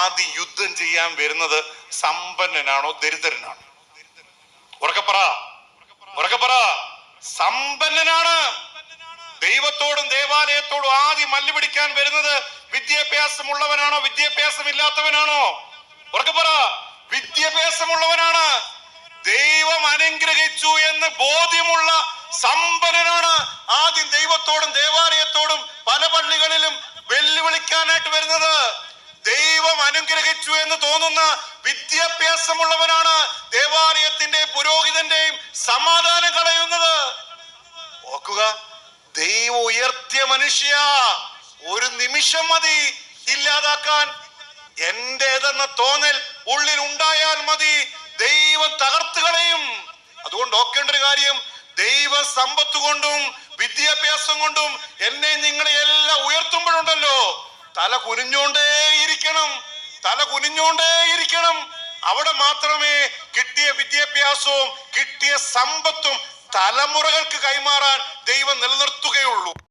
ആദ്യം യുദ്ധം ചെയ്യാൻ വരുന്നത് സമ്പന്നനാണോ ദരിദ്രനാണോ? ഉറക്കപ്പറ, ഉറക്കപ്പറ. സമ്പന്നനാണ്. ദൈവത്തോടും ദേവാലയത്തോടും ആദ്യം മല്ല് പിടിക്കാൻ വരുന്നത് വിദ്യാഭ്യാസമുള്ളവനാണോ വിദ്യാഭ്യാസമില്ലാത്തവനാണോ? ഉറക്കപ്പറ. വിദ്യാഭ്യാസമുള്ളവനാണ്. ദൈവം അനുഗ്രഹിച്ചു എന്ന് ബോധ്യമുള്ള സമ്പന്നനാണ് ആദ്യം ദൈവത്തോടും ദേവാലയത്തോടും പല പള്ളികളിലും വെല്ലുവിളിക്കാനായിട്ട് വരുന്നത്. ദൈവം അനുഗ്രഹിച്ചു എന്ന് തോന്നുന്ന വിദ്യാഭ്യാസമുള്ളവനാണ് ദേവാലയത്തിന്റെ പുരോഹിതന്റെയും സമാധാനം കളയുന്നത്. ഓർക്കുക, ദൈവം ഉയർത്തിയ മനുഷ്യ ഒരു നിമിഷം മതി ഇല്ലാതാക്കാൻ. എന്റേതെന്ന തോന്നൽ ഉള്ളിൽ ഉണ്ടായാൽ മതി, ദൈവം തകർത്ത് കളയും. അതുകൊണ്ട് ഓർക്കേണ്ട ഒരു കാര്യം, ദൈവ സമ്പത്ത് കൊണ്ടും വിദ്യാഭ്യാസം കൊണ്ടും എന്നെ നിങ്ങളെ എല്ലാം ഉയർത്തുമ്പോഴുണ്ടല്ലോ, തല കുനിഞ്ഞോണ്ടേയിരിക്കണം, തല കുനിഞ്ഞോണ്ടേയിരിക്കണം. അവിടെ മാത്രമേ കിട്ടിയ വിദ്യാഭ്യാസവും കിട്ടിയ സമ്പത്തും തലമുറകൾക്ക് കൈമാറാൻ ദൈവം നിലനിർത്തുകയുള്ളൂ.